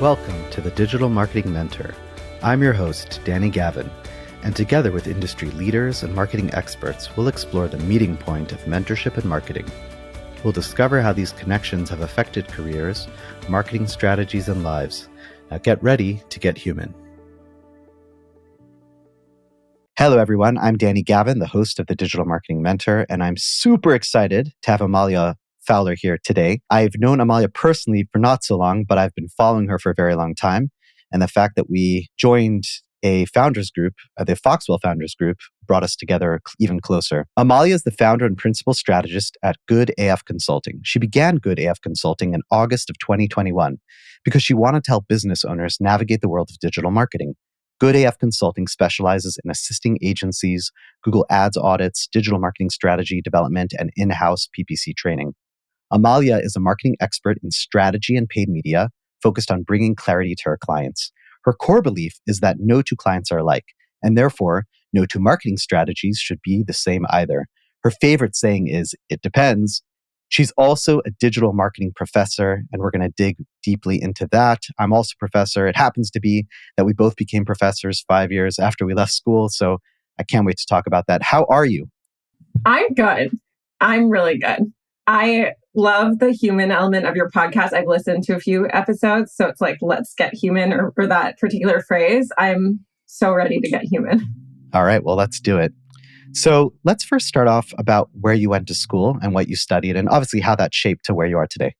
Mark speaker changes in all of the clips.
Speaker 1: Welcome to the Digital Marketing Mentor. I'm your host, Danny Gavin, and together with industry leaders and marketing experts, we'll explore the meeting point of mentorship and marketing. We'll discover how these connections have affected careers, marketing strategies, and lives. Now get ready to get human. Hello, everyone. I'm Danny Gavin, the host of the Digital Marketing Mentor, and I'm super excited to have Amalia Fowler here today. I've known Amalia personally for not so long, but I've been following her for a very long time. And the fact that we joined a founders group, the Foxwell Founders Group, brought us together even closer. Amalia is the founder and principal strategist at Good AF Consulting. She began Good AF Consulting in August of 2021 because she wanted to help business owners navigate the world of digital marketing. Good AF Consulting specializes in assisting agencies, Google Ads audits, digital marketing strategy development, and in-house PPC training. Amalia is a marketing expert in strategy and paid media, focused on bringing clarity to her clients. Her core belief is that no two clients are alike, and therefore, no two marketing strategies should be the same either. Her favorite saying is, "It depends." She's also a digital marketing professor, and we're going to dig deeply into that. I'm also a professor. It happens to be that we both became professors 5 years after we left school, so I can't wait to talk about that. How are you?
Speaker 2: I'm good. I'm really good. I love the human element of your podcast. I've listened to a few episodes, so it's like, let's get human, or that particular phrase. I'm so ready to get human.
Speaker 1: All right, well, let's do it. So let's first start off about where you went to school and what you studied, and obviously how that shaped to where you are today.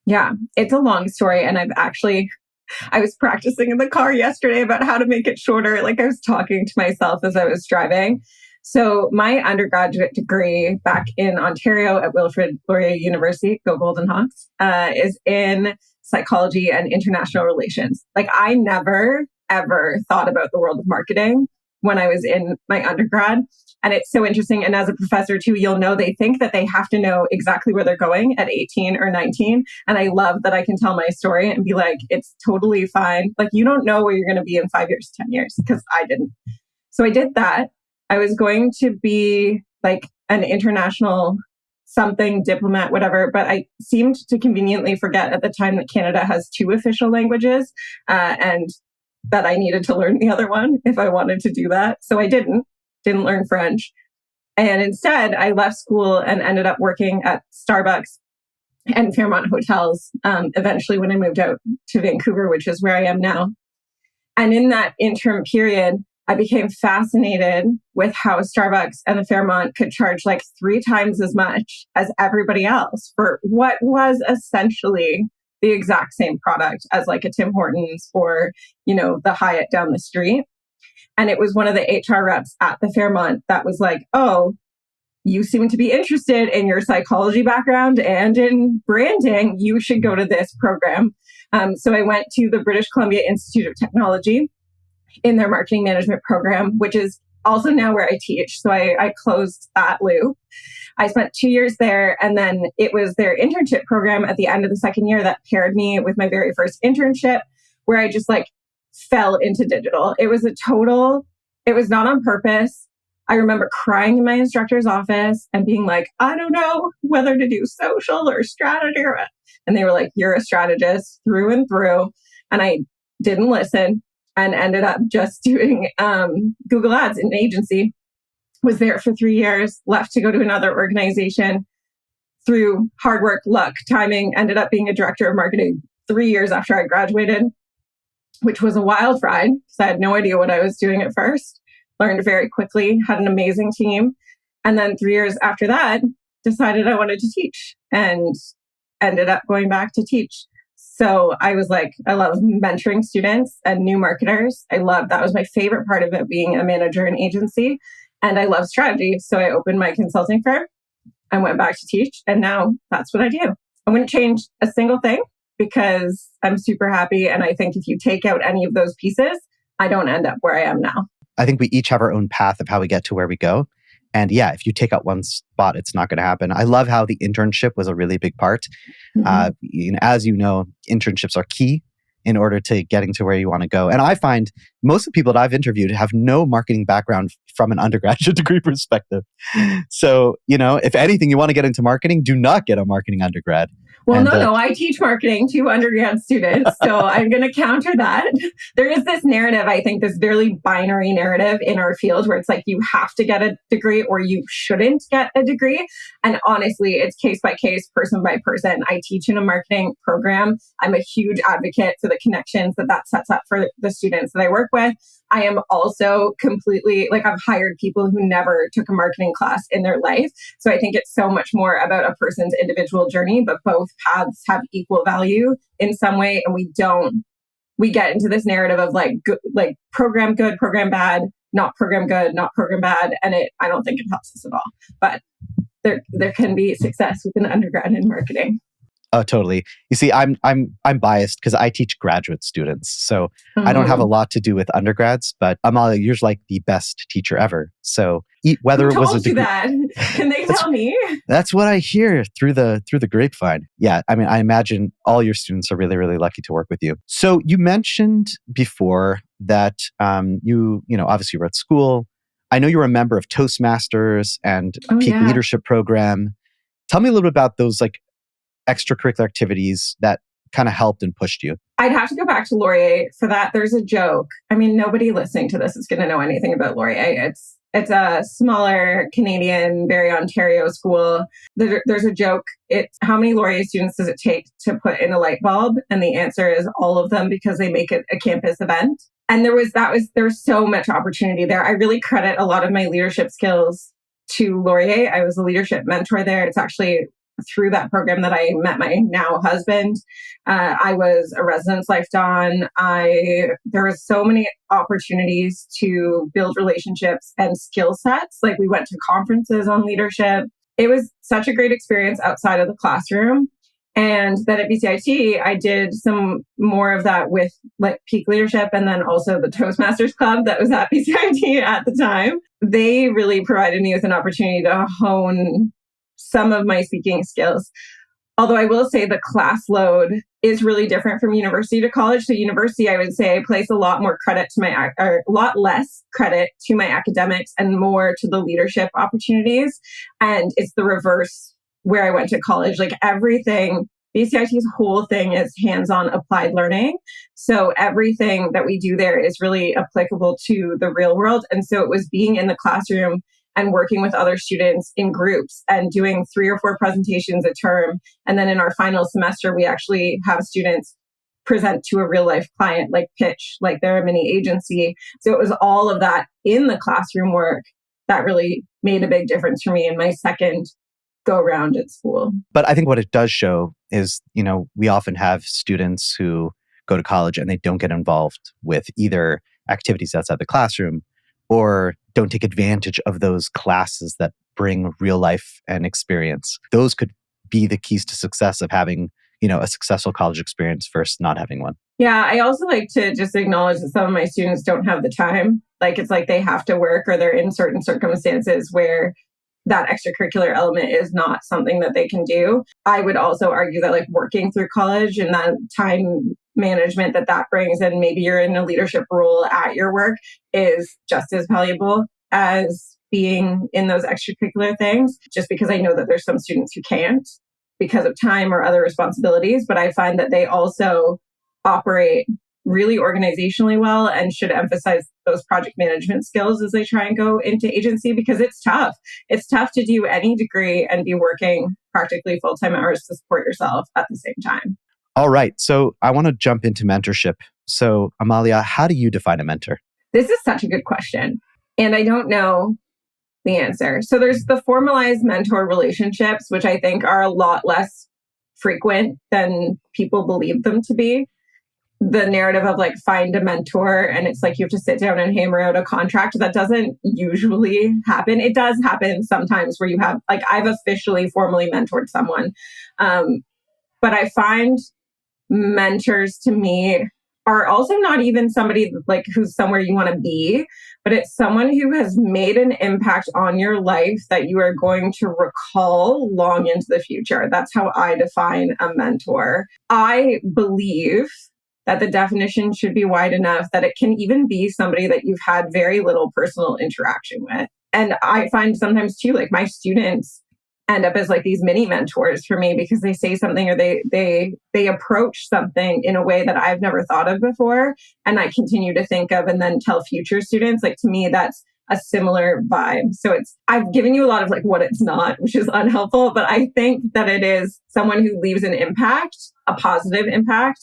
Speaker 2: Yeah, it's a long story. And I was practicing in the car yesterday about how to make it shorter. Like, I was talking to myself as I was driving. So my undergraduate degree back in Ontario at Wilfrid Laurier University, go Golden Hawks, is in psychology and international relations. Like, I never, ever thought about the world of marketing when I was in my undergrad. And it's so interesting. And as a professor too, you'll know they think that they have to know exactly where they're going at 18 or 19. And I love that I can tell my story and be like, it's totally fine. Like, you don't know where you're going to be in 5 years, 10 years, because I didn't. So I did that. I was going to be like an international something, diplomat, whatever, but I seemed to conveniently forget at the time that Canada has 2 official languages and that I needed to learn the other one if I wanted to do that. So I didn't learn French. And instead, I left school and ended up working at Starbucks and Fairmont Hotels eventually when I moved out to Vancouver, which is where I am now. And in that interim period, I became fascinated with how Starbucks and the Fairmont could charge like 3 times as much as everybody else for what was essentially the exact same product as like a Tim Hortons or, the Hyatt down the street. And it was one of the HR reps at the Fairmont that was like, "Oh, you seem to be interested in your psychology background and in branding. You should go to this program." So I went to the British Columbia Institute of Technology in their marketing management program, which is also now where I teach. So I closed that loop. I spent 2 years there, and then it was their internship program at the end of the second year that paired me with my very first internship, where I just like fell into digital. It was not on purpose. I remember crying in my instructor's office and being like, "I don't know whether to do social or strategy." And they were like, "You're a strategist through and through." And I didn't listen and ended up just doing Google Ads in an agency. Was there for 3 years, left to go to another organization. Through hard work, luck, timing, ended up being a director of marketing 3 years after I graduated, which was a wild ride because I had no idea what I was doing at first. Learned very quickly, had an amazing team. And then 3 years after that, decided I wanted to teach and ended up going back to teach. So I was like, I love mentoring students and new marketers. That was my favorite part of it, being a manager in agency. And I love strategy. So I opened my consulting firm and went back to teach. And now that's what I do. I wouldn't change a single thing because I'm super happy. And I think if you take out any of those pieces, I don't end up where I am now.
Speaker 1: I think we each have our own path of how we get to where we go. And yeah, if you take out one spot, it's not going to happen. I love how the internship was a really big part. Mm-hmm. As you know, internships are key in order to getting to where you want to go. And I find most of the people that I've interviewed have no marketing background from an undergraduate degree perspective. So, if anything, you want to get into marketing, do not get a marketing undergrad.
Speaker 2: Well,
Speaker 1: And
Speaker 2: no, I teach marketing to undergrad students. So I'm going to counter that. There is this narrative, I think, this very binary narrative in our field where it's like you have to get a degree or you shouldn't get a degree. And honestly, it's case by case, person by person. I teach in a marketing program. I'm a huge advocate for the connections that sets up for the students that I work with. I am also completely like I've hired people who never took a marketing class in their life. So I think it's so much more about a person's individual journey, but both paths have equal value in some way. And we get into this narrative of like program good, program bad, not program good, not program bad. And I don't think it helps us at all. But there can be success with an undergrad in marketing.
Speaker 1: Oh, totally. You see, I'm biased because I teach graduate students, so I don't have a lot to do with undergrads. But Amalia, you're like the best teacher ever. So whether
Speaker 2: Who
Speaker 1: it was
Speaker 2: told
Speaker 1: a degree,
Speaker 2: you that? Can they tell me?
Speaker 1: that's what I hear through the grapevine. Yeah, I mean, I imagine all your students are really, really lucky to work with you. So you mentioned before that you obviously were at school. I know you were a member of Toastmasters and Peak Leadership Program. Tell me a little bit about those like extracurricular activities that kind of helped and pushed you.
Speaker 2: I'd have to go back to Laurier for that. There's a joke. I mean, nobody listening to this is going to know anything about Laurier. It's a smaller Canadian, very Ontario school. There's a joke. It's how many Laurier students does it take to put in a light bulb? And the answer is all of them because they make it a campus event. And there was so much opportunity there. I really credit a lot of my leadership skills to Laurier. I was a leadership mentor there. It's actually through that program that I met my now husband. I was a residence life don. There were so many opportunities to build relationships and skill sets. Like we went to conferences on leadership. It was such a great experience outside of the classroom. And then at BCIT, I did some more of that with like Peak Leadership and then also the Toastmasters Club that was at BCIT at the time. They really provided me with an opportunity to hone some of my speaking skills. Although I will say the class load is really different from university to college. So university, I would say I place a lot more credit to a lot less credit to my academics and more to the leadership opportunities. And it's the reverse where I went to college. Like everything, BCIT's whole thing is hands-on applied learning. So everything that we do there is really applicable to the real world. And so it was being in the classroom and working with other students in groups and doing 3 or 4 presentations a term. And then in our final semester, we actually have students present to a real life client, like pitch, like they're a mini agency. So it was all of that in the classroom work that really made a big difference for me in my second go around at school.
Speaker 1: But I think what it does show is, we often have students who go to college and they don't get involved with either activities outside the classroom or don't take advantage of those classes that bring real life and experience. Those could be the keys to success of having, a successful college experience versus not having one.
Speaker 2: Yeah, I also like to just acknowledge that some of my students don't have the time. Like it's like they have to work or they're in certain circumstances where that extracurricular element is not something that they can do. I would also argue that like working through college and that time management that brings, and maybe you're in a leadership role at your work, is just as valuable as being in those extracurricular things, just because I know that there's some students who can't because of time or other responsibilities, but I find that they also operate really organizationally well and should emphasize those project management skills as they try and go into agency because it's tough. It's tough to do any degree and be working practically full-time hours to support yourself at the same time.
Speaker 1: All right. So I want to jump into mentorship. So Amalia, how do you define a mentor?
Speaker 2: This is such a good question. And I don't know the answer. So there's the formalized mentor relationships, which I think are a lot less frequent than people believe them to be. The narrative of like find a mentor and it's like you have to sit down and hammer out a contract. That doesn't usually happen. It does happen sometimes where you have like I've officially formally mentored someone. But I find mentors to me are also not even somebody like who's somewhere you want to be, but it's someone who has made an impact on your life that you are going to recall long into the future. That's how I define a mentor. I believe that the definition should be wide enough that it can even be somebody that you've had very little personal interaction with. And I find sometimes too, like my students end up as like these mini mentors for me because they say something or they approach something in a way that I've never thought of before, and I continue to think of and then tell future students. Like, to me, that's a similar vibe. So I've given you a lot of like what it's not, which is unhelpful, but I think that it is someone who leaves an impact, a positive impact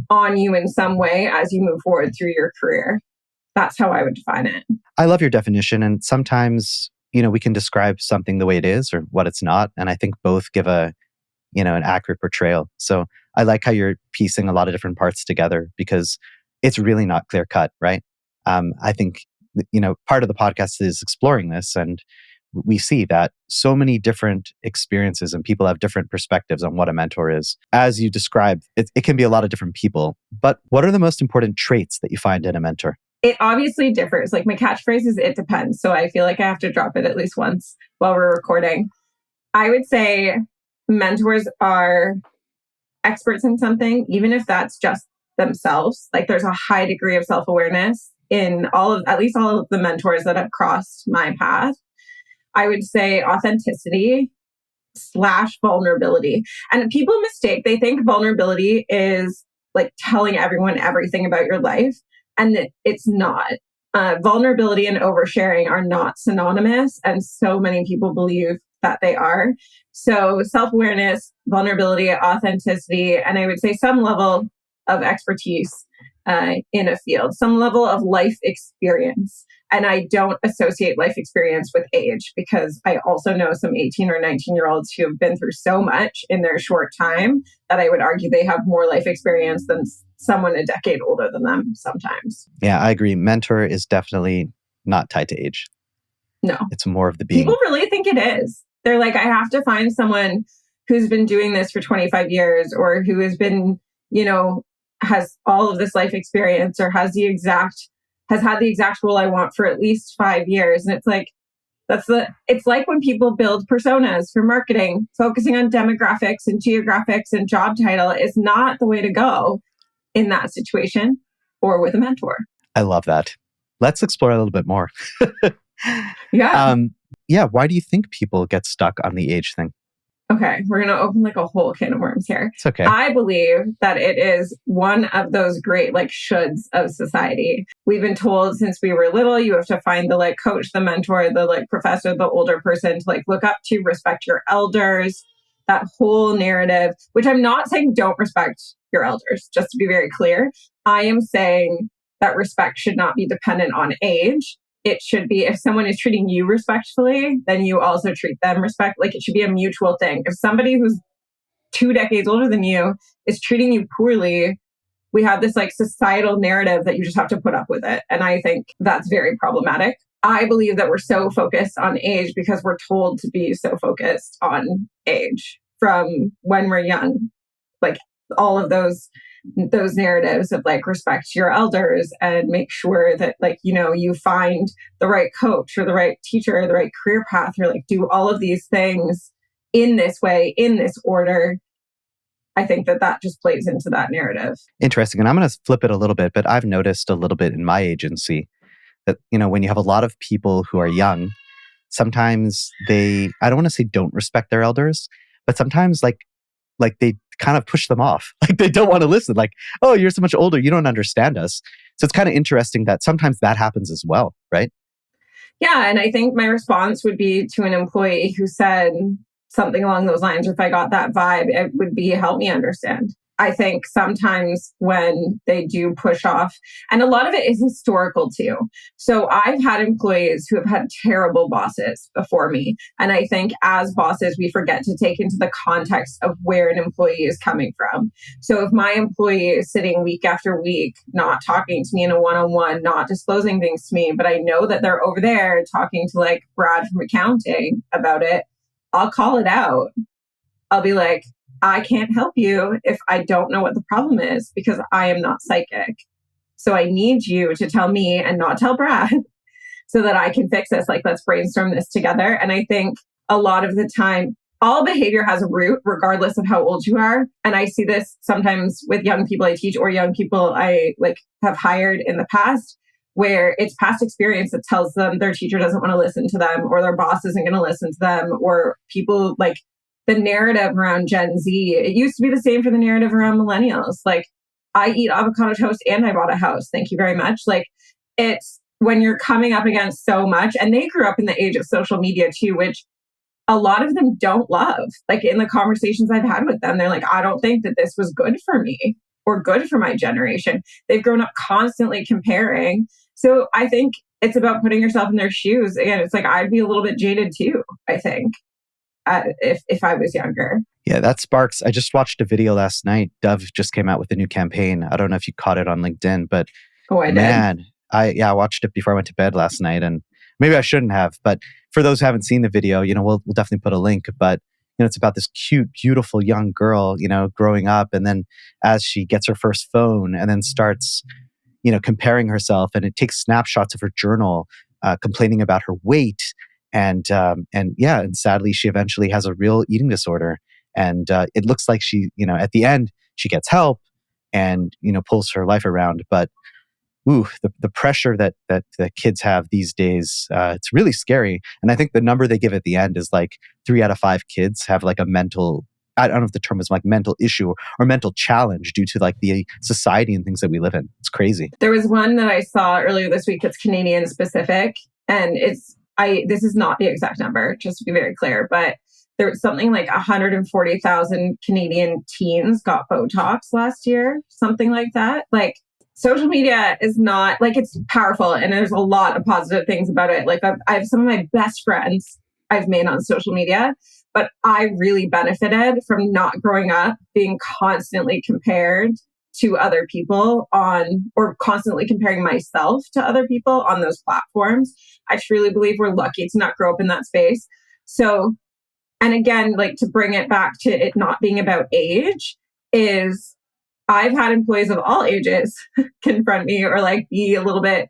Speaker 2: on you in some way as you move forward through your career. That's how I would define it.
Speaker 1: I love your definition. And sometimes, we can describe something the way it is or what it's not. And I think both give an accurate portrayal. So I like how you're piecing a lot of different parts together because it's really not clear cut, right? I think, part of the podcast is exploring this, and we see that so many different experiences and people have different perspectives on what a mentor is. As you described, it can be a lot of different people. But what are the most important traits that you find in a mentor?
Speaker 2: It obviously differs. Like, my catchphrase is "it depends." So I feel like I have to drop it at least once while we're recording. I would say mentors are experts in something, even if that's just themselves. Like, there's a high degree of self-awareness in at least all of the mentors that have crossed my path. I would say authenticity / vulnerability. And people mistake, they think vulnerability is like telling everyone everything about your life. And it's not. Vulnerability and oversharing are not synonymous. And so many people believe that they are. So self-awareness, vulnerability, authenticity, and I would say some level of expertise in a field, some level of life experience. And I don't associate life experience with age because I also know some 18 or 19-year-olds who have been through so much in their short time that I would argue they have more life experience than someone a decade older than them sometimes.
Speaker 1: Yeah, I agree. Mentor is definitely not tied to age.
Speaker 2: No.
Speaker 1: It's more of the being.
Speaker 2: People really think it is. They're like, I have to find someone who's been doing this for 25 years or who has been, has all of this life experience or has had the exact role I want for at least 5 years. And it's like, it's like when people build personas for marketing, focusing on demographics and geographics and job title is not the way to go in that situation or with a mentor.
Speaker 1: I love that. Let's explore a little bit more.
Speaker 2: Yeah.
Speaker 1: Why do you think people get stuck on the age thing?
Speaker 2: Okay, we're going to open like a whole can of worms here.
Speaker 1: It's okay.
Speaker 2: I believe that it is one of those great like shoulds of society. We've been told since we were little, you have to find the like coach, the mentor, the like professor, the older person to like look up to, respect your elders, that whole narrative, which I'm not saying don't respect your elders, just to be very clear. I am saying that respect should not be dependent on age. It should be, if someone is treating you respectfully, then you also treat them respect. Like, it should be a mutual thing. If somebody who's 2 decades older than you is treating you poorly, we have this like societal narrative that you just have to put up with it. And I think that's very problematic. I believe that we're so focused on age because we're told to be so focused on age from when we're young. Like, all of those narratives of like respect your elders and make sure that like, you find the right coach or the right teacher or the right career path or like do all of these things in this way, in this order. I think that just plays into that narrative.
Speaker 1: Interesting. And I'm going to flip it a little bit, but I've noticed a little bit in my agency that, when you have a lot of people who are young, sometimes I don't want to say don't respect their elders, but sometimes like they kind of push them off. Like, they don't want to listen. Like, oh, you're so much older, you don't understand us. So it's kind of interesting that sometimes that happens as well, right?
Speaker 2: Yeah. And I think my response would be to an employee who said something along those lines, or if I got that vibe, it would be help me understand. I think sometimes when they do push off, and a lot of it is historical too. So I've had employees who have had terrible bosses before me. And I think as bosses, we forget to take into the context of where an employee is coming from. So if my employee is sitting week after week, not talking to me in a one-on-one, not disclosing things to me, but I know that they're over there talking to like Brad from accounting about it, I'll call it out. I'll be like, I can't help you if I don't know what the problem is because I am not psychic. So I need you to tell me and not tell Brad so that I can fix this. Like, let's brainstorm this together. And I think a lot of the time, all behavior has a root, regardless of how old you are. And I see this sometimes with young people I teach or young people I like have hired in the past, where it's past experience that tells them their teacher doesn't want to listen to them, or their boss isn't going to listen to them, or people like the narrative around Gen Z. It used to be the same for the narrative around millennials. Like, I eat avocado toast and I bought a house. Thank you very much. Like, it's when you're coming up against so much, and they grew up in the age of social media too, which a lot of them don't love. Like, in the conversations I've had with them, they're like, I don't think that this was good for me or good for my generation. They've grown up constantly comparing. So I think it's about putting yourself in their shoes. Again, it's like, I'd be a little bit jaded too, I think, if I was younger.
Speaker 1: Yeah, that sparks. I just watched a video last night. Dove just came out with a new campaign. I don't know if you caught it on LinkedIn, but
Speaker 2: I
Speaker 1: man, I watched it before I went to bed last night, and maybe I shouldn't have. But for those who haven't seen the video, we'll definitely put a link. But it's about this cute, beautiful young girl, growing up, and then as she gets her first phone, and then starts, comparing herself, and it takes snapshots of her journal, complaining about her weight, and sadly, she eventually has a real eating disorder. And it looks like she, at the end, she gets help and, pulls her life around. But the pressure that kids have these days, it's really scary. And I think the number they give at the end is like 3 out of 5 kids have like a mental, I don't know if the term is like mental issue or mental challenge due to like the society and things that we live in. It's crazy.
Speaker 2: There was one that I saw earlier this week. It's Canadian specific. And this is not the exact number, just to be very clear, but there was something like 140,000 Canadian teens got Botox last year, something like that. Like, social media is not, like, it's powerful and there's a lot of positive things about it. Like, I have some of my best friends I've made on social media, but I really benefited from not growing up being constantly compared to other people or constantly comparing myself to other people on those platforms. I truly believe we're lucky to not grow up in that space. So, and again, like, to bring it back to it not being about age, is I've had employees of all ages confront me or like be a little bit,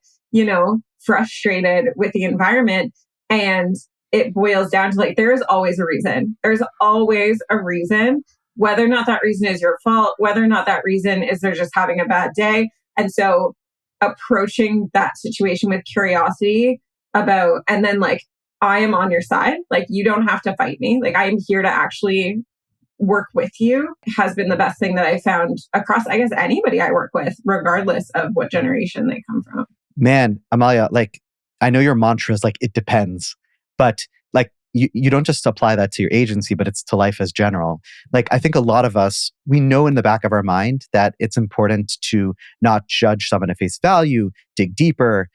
Speaker 2: frustrated with the environment. And it boils down to like, there is always a reason. There's always a reason, whether or not that reason is your fault, whether or not that reason is they're just having a bad day. And so approaching that situation with curiosity and then like, I am on your side. Like, you don't have to fight me. Like, I am here to actually work with you, has been the best thing that I found across, I guess, anybody I work with, regardless of what generation they come from.
Speaker 1: Man, Amalia, like, I know your mantra is like, it depends, but like, you don't just apply that to your agency, but it's to life as general. Like, I think a lot of us, we know in the back of our mind that it's important to not judge someone at face value, dig deeper.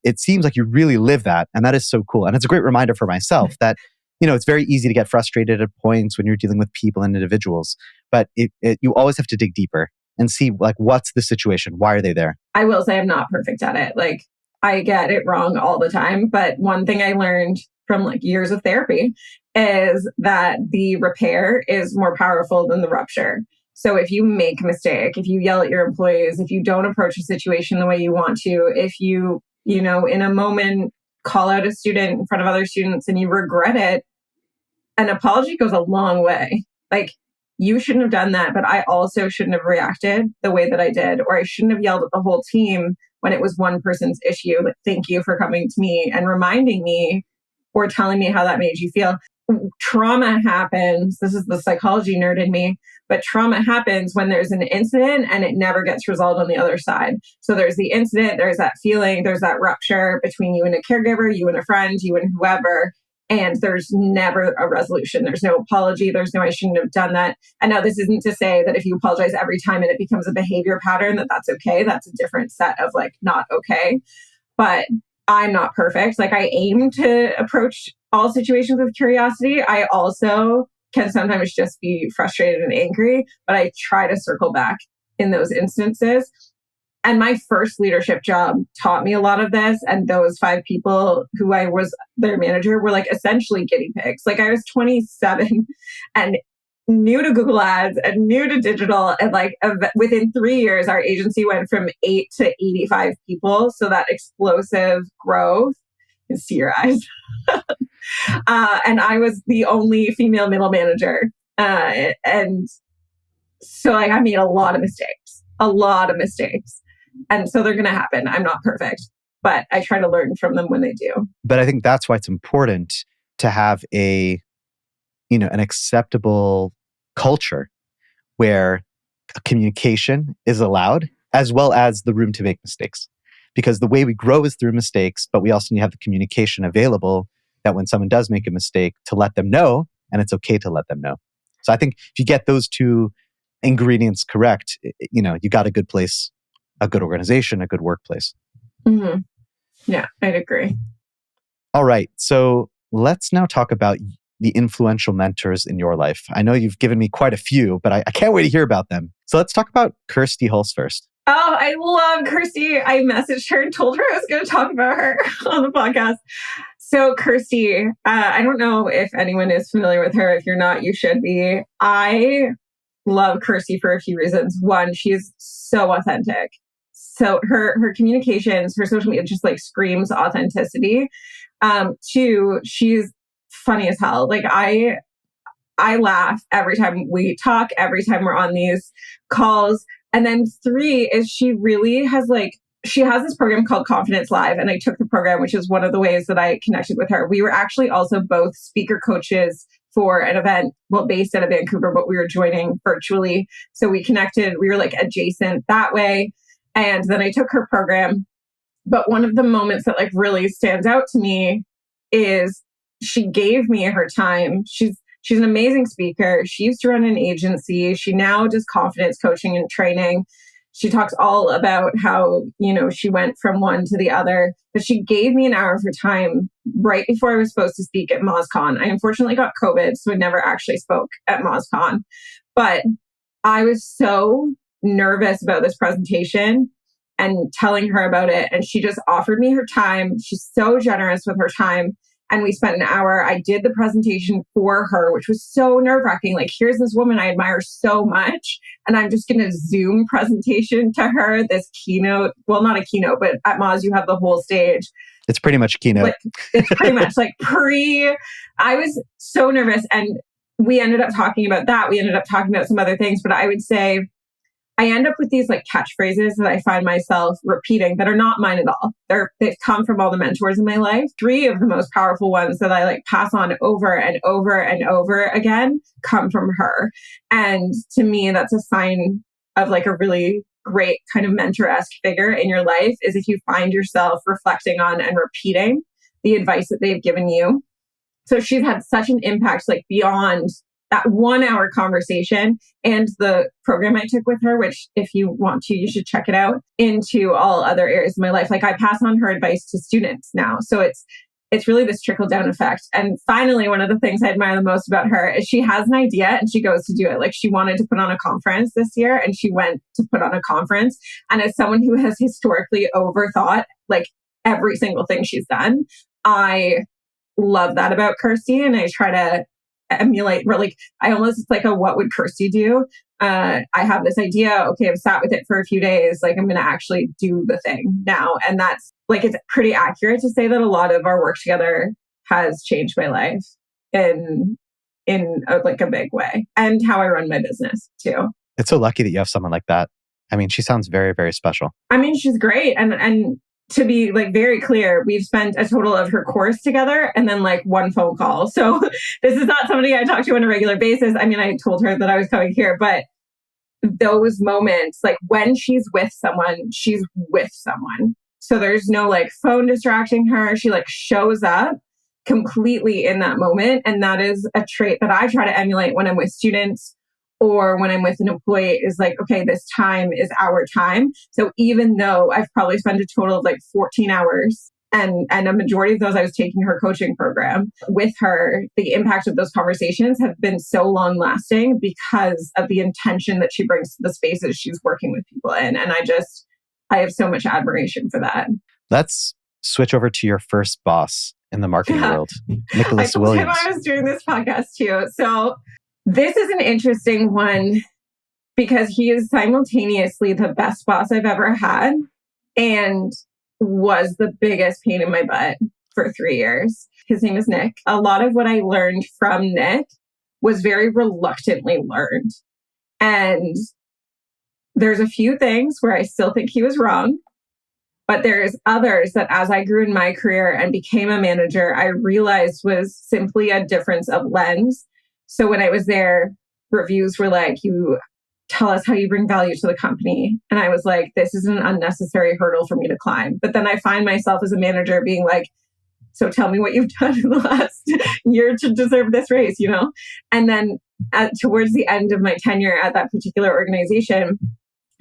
Speaker 1: It seems like you really live that. And that is so cool. And it's a great reminder for myself that, it's very easy to get frustrated at points when you're dealing with people and individuals, but you always have to dig deeper and see like, what's the situation? Why are they there?
Speaker 2: I will say I'm not perfect at it. Like, I get it wrong all the time. But one thing I learned from like years of therapy is that the repair is more powerful than the rupture. So if you make a mistake, if you yell at your employees, if you don't approach a situation the way you want to, if you, in a moment, call out a student in front of other students and you regret it, an apology goes a long way. Like, you shouldn't have done that, but I also shouldn't have reacted the way that I did, or I shouldn't have yelled at the whole team when it was one person's issue. Like, thank you for coming to me and reminding me or telling me how that made you feel. Trauma happens. This is the psychology nerd in me, but trauma happens when there's an incident and it never gets resolved on the other side. So there's the incident, there's that feeling, there's that rupture between you and a caregiver, you and a friend, you and whoever. And there's never a resolution. There's no apology. There's no, I shouldn't have done that. And now this isn't to say that if you apologize every time and it becomes a behavior pattern, that's okay. That's a different set of like, not okay. But I'm not perfect. Like, I aim to approach all situations with curiosity. I also can sometimes just be frustrated and angry, but I try to circle back in those instances. And my first leadership job taught me a lot of this. And those 5 people who I was their manager were like essentially guinea pigs. Like, I was 27 and new to Google Ads and new to digital. And like within 3 years, our agency went from 8 to 85 people. So that explosive growth, you can see your eyes. And I was the only female middle manager. And so like, I made a lot of mistakes. And so they're going to happen. I'm not perfect. but I try to learn from them when they do.
Speaker 1: But I think that's why it's important to have an acceptable culture where communication is allowed, as well as the room to make mistakes. Because the way we grow is through mistakes, but we also need to have the communication available that when someone does make a mistake, to let them know, and it's okay to let them know. So I think if you get those two ingredients correct, you got a good place, a good organization, a good workplace.
Speaker 2: Mm-hmm. Yeah, I'd agree.
Speaker 1: All right. So let's now talk about the influential mentors in your life. I know you've given me quite a few, but I can't wait to hear about them. So let's talk about Kirsty Hulse first.
Speaker 2: Oh, I love Kirsty. I messaged her and told her I was going to talk about her on the podcast. So Kirsty, I don't know if anyone is familiar with her. If you're not, you should be. I love Kirsty for a few reasons. One, she's so authentic. So her communications, her social media just like screams authenticity. Two, she's funny as hell. Like I laugh every time we talk, every time we're on these calls. And then three is she really has she has this program called Confidence Live. And I took the program, which is one of the ways that I connected with her. We were actually also both speaker coaches for an event, based out of Vancouver, but we were joining virtually. So we connected, we were like adjacent that way. And then I took her program. But one of the moments that like really stands out to me is she gave me her time. She's an amazing speaker. She used to run an agency. She now does confidence coaching and training. She talks all about how, she went from one to the other, but she gave me an hour of her time right before I was supposed to speak at MozCon. I unfortunately got COVID, so I never actually spoke at MozCon, but I was so nervous about this presentation and telling her about it. And she just offered me her time. She's so generous with her time. And we spent an hour. I did the presentation for her, which was so nerve-wracking. Like, here's this woman I admire so much. And I'm just going to Zoom presentation to her, this keynote. Well, not a keynote, but at Moz, you have the whole stage.
Speaker 1: It's pretty much keynote.
Speaker 2: It's pretty much I was so nervous. And we ended up talking about that. We ended up talking about some other things. But I would say I end up with these like catchphrases that I find myself repeating that are not mine at all. They've come from all the mentors in my life. Three of the most powerful ones that I like pass on over and over and over again come from her. And to me, that's a sign of like a really great kind of mentor-esque figure in your life, is if you find yourself reflecting on and repeating the advice that they've given you. So she's had such an impact, like beyond that 1 hour conversation and the program I took with her, which if you want to, you should check it out, into all other areas of my life. Like I pass on her advice to students now. So it's really this trickle down effect. And finally, one of the things I admire the most about her is she has an idea and she goes to do it. Like she wanted to put on a conference this year and she went to put on a conference. And as someone who has historically overthought like every single thing she's done, I love that about Kirsty. And I try to emulate, it's like a what would Kirsty do? I have this idea. Okay, I've sat with it for a few days. Like I'm going to actually do the thing now. And that's like, it's pretty accurate to say that a lot of our work together has changed my life in a big way, and how I run my business too.
Speaker 1: It's so lucky that you have someone like that. I mean, she sounds very, very special.
Speaker 2: I mean, she's great. And to be like very clear, we've spent a total of her course together and then like one phone call. So this is not somebody I talk to on a regular basis. I mean, I told her that I was coming here, but those moments, like when she's with someone, she's with someone. So there's no like phone distracting her. She like shows up completely in that moment. And that is a trait that I try to emulate when I'm with students or when I'm with an employee, is like, okay, this time is our time. So even though I've probably spent a total of like 14 hours and a majority of those I was taking her coaching program with her, the impact of those conversations have been so long lasting because of the intention that she brings to the spaces she's working with people in. And I have so much admiration for that.
Speaker 1: Let's switch over to your first boss in the marketing world, Nicholas Williams.
Speaker 2: I told him I was doing this podcast too. So this is an interesting one because he is simultaneously the best boss I've ever had and was the biggest pain in my butt for 3 years. His name is Nick. A lot of what I learned from Nick was very reluctantly learned. And there's a few things where I still think he was wrong, But there's others that as I grew in my career and became a manager, I realized was simply a difference of lens. So when I was there, reviews were like, you tell us how you bring value to the company. And I was like, this is an unnecessary hurdle for me to climb. But then I find myself as a manager being like, so tell me what you've done in the last year to deserve this raise, you know? And then towards the end of my tenure at that particular organization,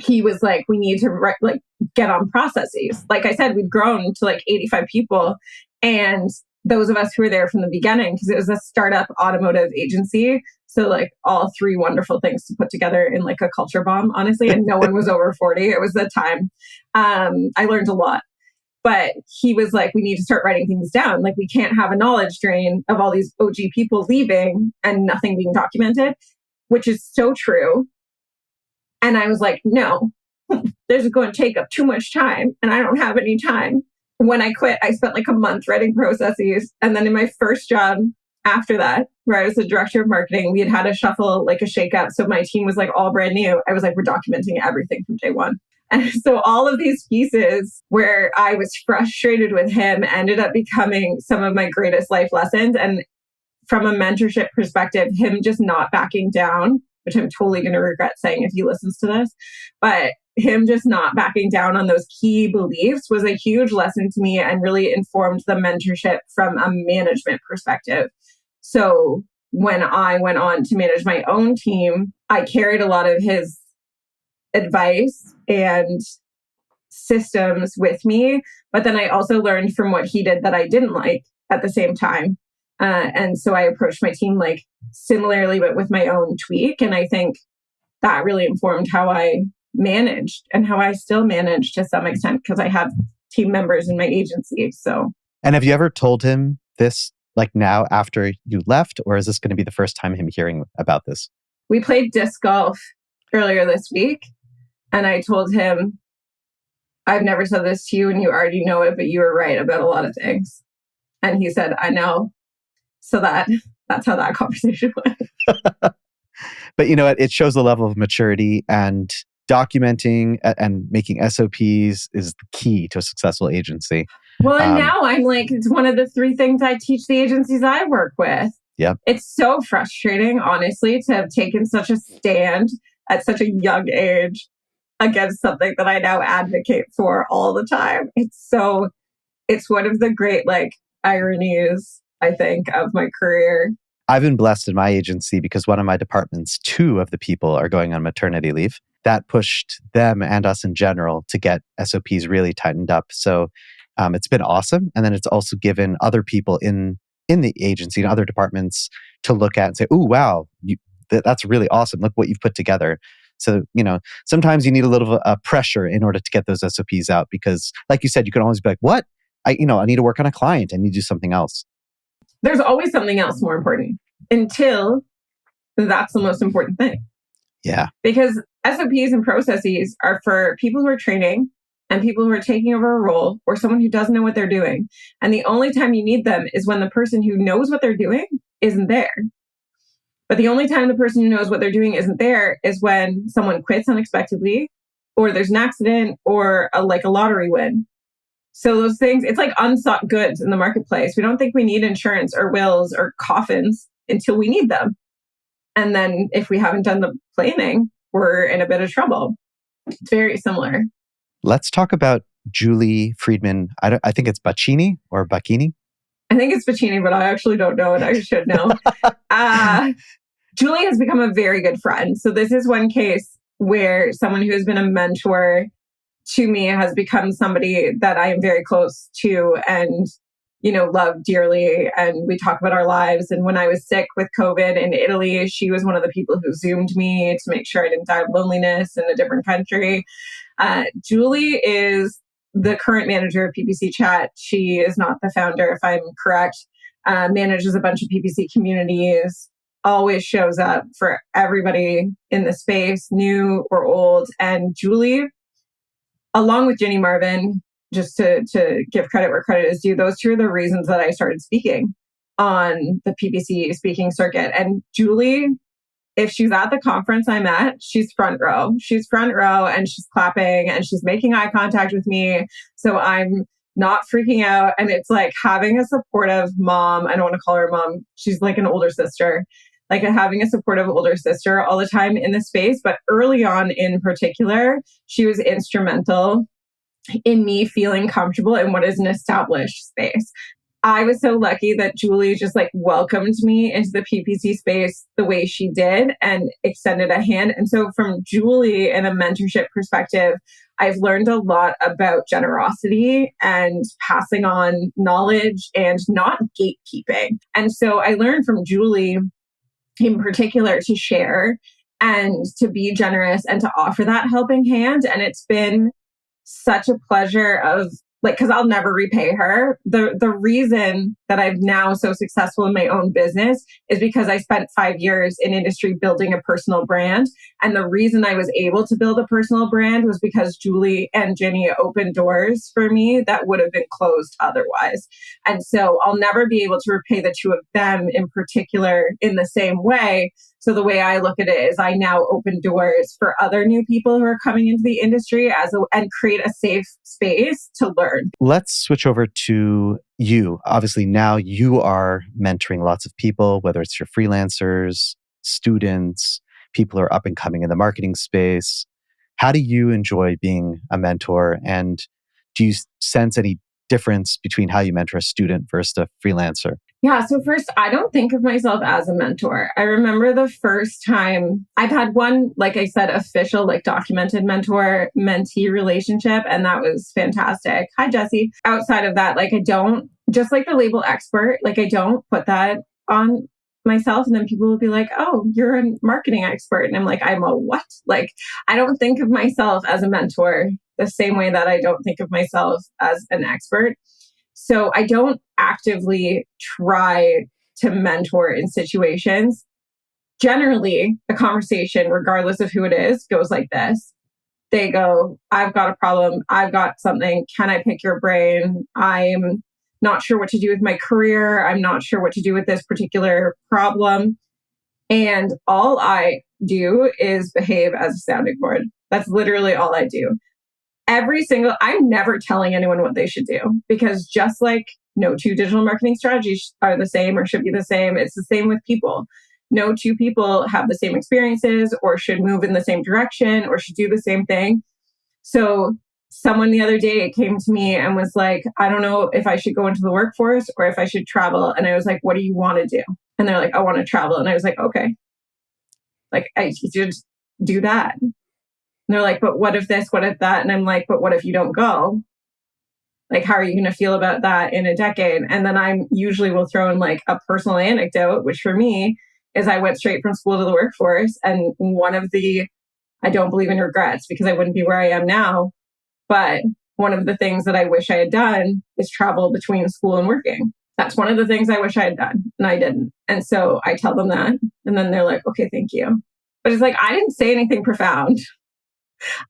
Speaker 2: he was like, we need to get on processes. Like I said, we'd grown to like 85 people. And those of us who were there from the beginning, because it was a startup automotive agency. So like all three wonderful things to put together in like a culture bomb, honestly. And no one was over 40. It was the time. I learned a lot. But he was like, we need to start writing things down. Like we can't have a knowledge drain of all these OG people leaving and nothing being documented, which is so true. And I was like, no, this is going to take up too much time. And I don't have any time. When I quit, I spent like a month writing processes. And then in my first job after that, where I was the director of marketing, we had a shuffle, like a shakeup. So my team was like all brand new. I was like, we're documenting everything from day one. And so all of these pieces where I was frustrated with him ended up becoming some of my greatest life lessons. And from a mentorship perspective, him just not backing down, which I'm totally going to regret saying if he listens to this, but him just not backing down on those key beliefs was a huge lesson to me and really informed the mentorship from a management perspective. So when I went on to manage my own team, I carried a lot of his advice and systems with me. But then I also learned from what he did that I didn't like at the same time. And so I approached my team like similarly, but with my own tweak. And I think that really informed how I managed and how I still manage to some extent because I have team members in my agency. So,
Speaker 1: and have you ever told him this like now after you left, or is this going to be the first time him hearing about this?
Speaker 2: We played disc golf earlier this week. And I told him, I've never said this to you and you already know it, but you were right about a lot of things. And he said, I know. So that's how that conversation went.
Speaker 1: But you know, it shows a level of maturity, and documenting and making SOPs is the key to a successful agency.
Speaker 2: Well, and now I'm like, it's one of the three things I teach the agencies I work with.
Speaker 1: Yeah.
Speaker 2: It's so frustrating, honestly, to have taken such a stand at such a young age against something that I now advocate for all the time. It's one of the great like ironies, I think, of my career.
Speaker 1: I've been blessed in my agency because one of my departments, 2 of the people are going on maternity leave. That pushed them and us in general to get SOPs really tightened up. So it's been awesome. And then it's also given other people in the agency and other departments to look at and say, oh, wow, that's really awesome. Look what you've put together. So, you know, sometimes you need a little pressure in order to get those SOPs out because, like you said, you can always be like, what? I need to work on a client. I need to do something else.
Speaker 2: There's always something else more important until that's the most important thing.
Speaker 1: Yeah.
Speaker 2: Because SOPs and processes are for people who are training and people who are taking over a role or someone who doesn't know what they're doing. And the only time you need them is when the person who knows what they're doing isn't there. But the only time the person who knows what they're doing isn't there is when someone quits unexpectedly, or there's an accident, or a lottery win. So those things, it's like unsought goods in the marketplace. We don't think we need insurance or wills or coffins until we need them. And then if we haven't done the planning, we're in a bit of trouble. It's very similar.
Speaker 1: Let's talk about Julie Friedman. I think it's Bacchini or Bacchini.
Speaker 2: I think it's Bacchini, but I actually don't know and I should know. Julie has become a very good friend. So this is one case where someone who has been a mentor to me has become somebody that I am very close to and, love dearly. And we talk about our lives. And when I was sick with COVID in Italy, she was one of the people who Zoomed me to make sure I didn't die of loneliness in a different country. Julie is the current manager of PPC Chat. She is not the founder, if I'm correct. Manages a bunch of PPC communities, always shows up for everybody in the space, new or old. And Julie, along with Ginny Marvin, just to give credit where credit is due, those 2 are the reasons that I started speaking on the PPC speaking circuit. And Julie if she's at the conference I'm at, she's front row. She's front row and she's clapping and she's making eye contact with me. So I'm not freaking out. And it's like having a supportive mom. I don't want to call her mom. She's like an older sister, like having a supportive older sister all the time in the space. But early on in particular, she was instrumental in me feeling comfortable in what is an established space. I was so lucky that Julie just like welcomed me into the PPC space the way she did and extended a hand. And so from Julie in a mentorship perspective, I've learned a lot about generosity and passing on knowledge and not gatekeeping. And so I learned from Julie in particular to share and to be generous and to offer that helping hand. And it's been such a pleasure of like, because I'll never repay her. The reason that I'm now so successful in my own business is because I spent 5 years in industry building a personal brand. And the reason I was able to build a personal brand was because Julie and Jenny opened doors for me that would have been closed otherwise. And so I'll never be able to repay the two of them in particular in the same way. So the way I look at it is I now open doors for other new people who are coming into the industry and create a safe space to learn.
Speaker 1: Let's switch over to you. Obviously, now you are mentoring lots of people, whether it's your freelancers, students, people who are up and coming in the marketing space. How do you enjoy being a mentor? And do you sense any difference between how you mentor a student versus a freelancer?
Speaker 2: Yeah. So first, I don't think of myself as a mentor. I remember the first time I've had one, like I said, official, like documented mentor-mentee relationship. And that was fantastic. Hi, Jesse. Outside of that, like I don't, just like the label expert, like I don't put that on myself. And then people will be like, oh, you're a marketing expert. And I'm like, I'm a what? Like, I don't think of myself as a mentor the same way that I don't think of myself as an expert. So I don't actively try to mentor in situations. Generally, the conversation, regardless of who it is, goes like this. They go, I've got a problem. I've got something. Can I pick your brain? I'm not sure what to do with my career. I'm not sure what to do with this particular problem. And all I do is behave as a sounding board. That's literally all I do. I'm never telling anyone what they should do because just like no two digital marketing strategies are the same or should be the same, it's the same with people. No two people have the same experiences or should move in the same direction or should do the same thing. So someone the other day came to me and was like, I don't know if I should go into the workforce or if I should travel. And I was like, what do you want to do? And they're like, I want to travel. And I was like, okay, like I should do that. And they're like, but what if this, what if that? And I'm like, but what if you don't go? Like, how are you going to feel about that in a decade? And then I usually will throw in like a personal anecdote, which for me is I went straight from school to the workforce. And I don't believe in regrets because I wouldn't be where I am now. But one of the things that I wish I had done is travel between school and working. That's one of the things I wish I had done and I didn't. And so I tell them that. And then they're like, okay, thank you. But it's like, I didn't say anything profound.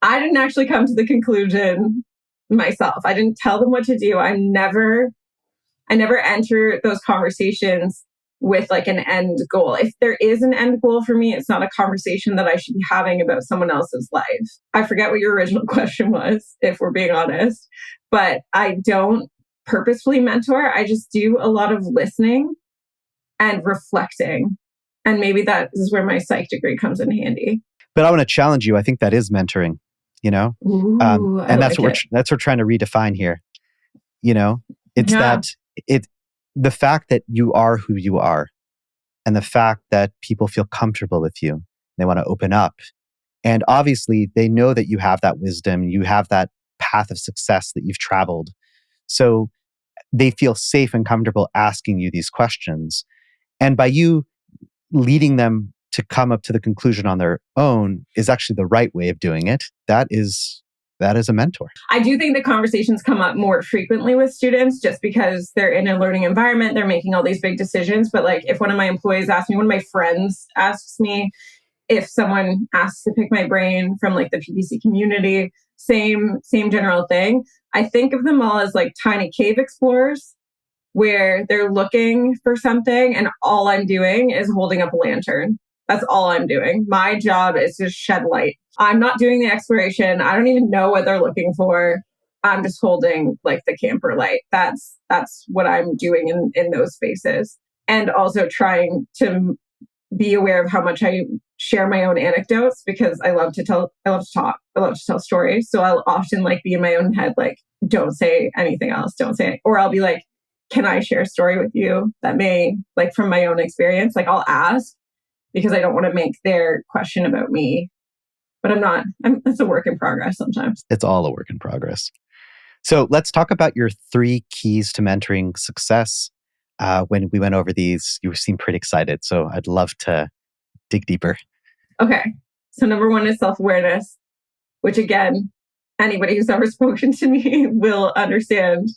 Speaker 2: I didn't actually come to the conclusion myself. I didn't tell them what to do. I never enter those conversations with like an end goal. If there is an end goal for me, it's not a conversation that I should be having about someone else's life. I forget what your original question was, if we're being honest, but I don't purposefully mentor. I just do a lot of listening and reflecting. And maybe that is where my psych degree comes in handy.
Speaker 1: But I want to challenge you. I think that is mentoring,
Speaker 2: Ooh,
Speaker 1: and that's what we're trying to redefine here. It's that the fact that you are who you are and the fact that people feel comfortable with you, they want to open up. And obviously they know that you have that wisdom, you have that path of success that you've traveled. So they feel safe and comfortable asking you these questions. And by you leading them to come up to the conclusion on their own is actually the right way of doing it. That is a mentor.
Speaker 2: I do think the conversations come up more frequently with students just because they're in a learning environment. They're making all these big decisions. But like if one of my employees asks me, one of my friends asks me, if someone asks to pick my brain from like the PPC community, same general thing. I think of them all as like tiny cave explorers where they're looking for something and all I'm doing is holding up a lantern. That's all I'm doing. My job is to shed light. I'm not doing the exploration. I don't even know what they're looking for. I'm just holding like the camper light. That's what I'm doing in those spaces. And also trying to be aware of how much I share my own anecdotes, because I love to talk, I love to tell stories. So I'll often like be in my own head, like, don't say anything else, don't say it. Or I'll be like, can I share a story with you that may, like, from my own experience? Like, I'll ask, because I don't want to make their question about me. But it's a work in progress sometimes.
Speaker 1: It's all a work in progress. So let's talk about your 3 keys to mentoring success. When we went over these, you seemed pretty excited. So I'd love to dig deeper.
Speaker 2: Okay. So number 1 is self-awareness, which again, anybody who's ever spoken to me will understand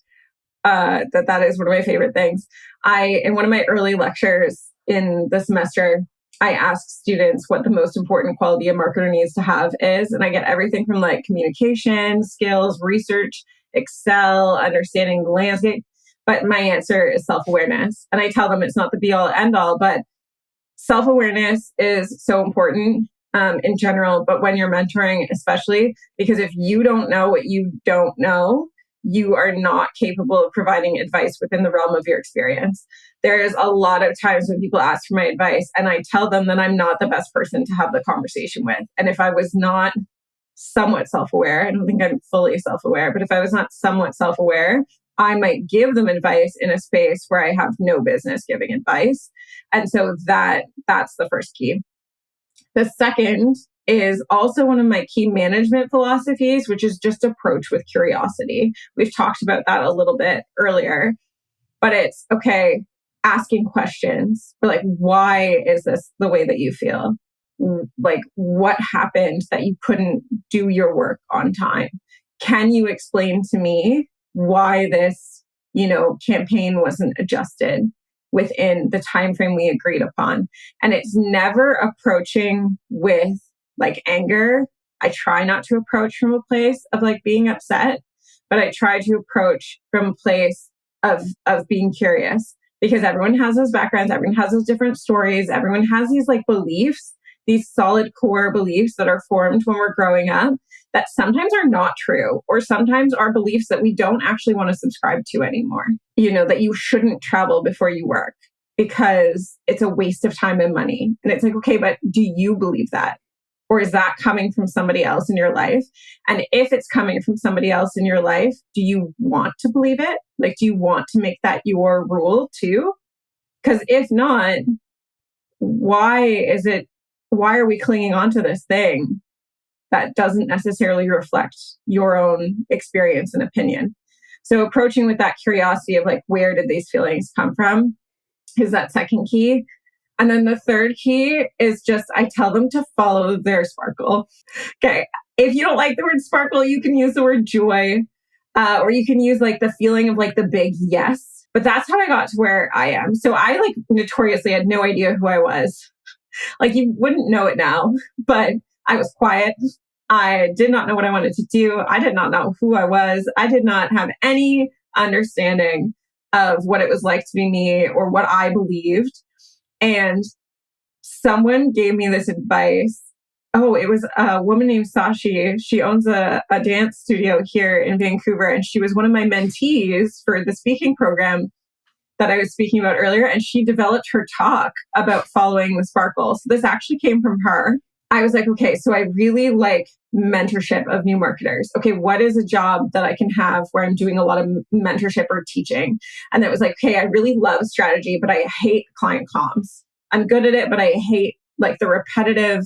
Speaker 2: that is one of my favorite things. In one of my early lectures in the semester, I ask students what the most important quality a marketer needs to have is. And I get everything from like communication, skills, research, Excel, understanding the landscape. But my answer is self-awareness. And I tell them it's not the be all end all, but self-awareness is so important in general, but when you're mentoring, especially, because if you don't know what you don't know, you are not capable of providing advice within the realm of your experience. There's a lot of times when people ask for my advice and I tell them that I'm not the best person to have the conversation with. And if I was not somewhat self-aware, I don't think I'm fully self-aware, but if I was not somewhat self-aware, I might give them advice in a space where I have no business giving advice. And so that's the first key. The second is also one of my key management philosophies, which is just approach with curiosity. We've talked about that a little bit earlier, but it's okay, asking questions for like, why is this the way that you feel? Like, what happened that you couldn't do your work on time? Can you explain to me why this, campaign wasn't adjusted within the time frame we agreed upon? And it's never approaching with like anger. I try not to approach from a place of like being upset, but I try to approach from a place of being curious, because everyone has those backgrounds, everyone has those different stories, everyone has these like beliefs, these solid core beliefs that are formed when we're growing up that sometimes are not true, or sometimes are beliefs that we don't actually want to subscribe to anymore. That you shouldn't travel before you work because it's a waste of time and money. And it's like, okay, but do you believe that? Or is that coming from somebody else in your life? And if it's coming from somebody else in your life, do you want to believe it? Like, do you want to make that your rule too? Because if not, why are we clinging on to this thing that doesn't necessarily reflect your own experience and opinion? So approaching with that curiosity of like, where did these feelings come from is that second key. And then the third key is just, I tell them to follow their sparkle. Okay. If you don't like the word sparkle, you can use the word joy, or you can use like the feeling of like the big yes. But that's how I got to where I am. So I like notoriously had no idea who I was. Like, you wouldn't know it now, but I was quiet. I did not know what I wanted to do. I did not know who I was. I did not have any understanding of what it was like to be me or what I believed. And someone gave me this advice. Oh, it was a woman named Sashi. She owns a dance studio here in Vancouver. And she was one of my mentees for the speaking program that I was speaking about earlier. And she developed her talk about following the sparkle. So this actually came from her. I was like, okay, so I really like mentorship of new marketers. Okay, what is a job that I can have where I'm doing a lot of mentorship or teaching? And it was like, okay, I really love strategy, but I hate client comms. I'm good at it, but I hate like the repetitive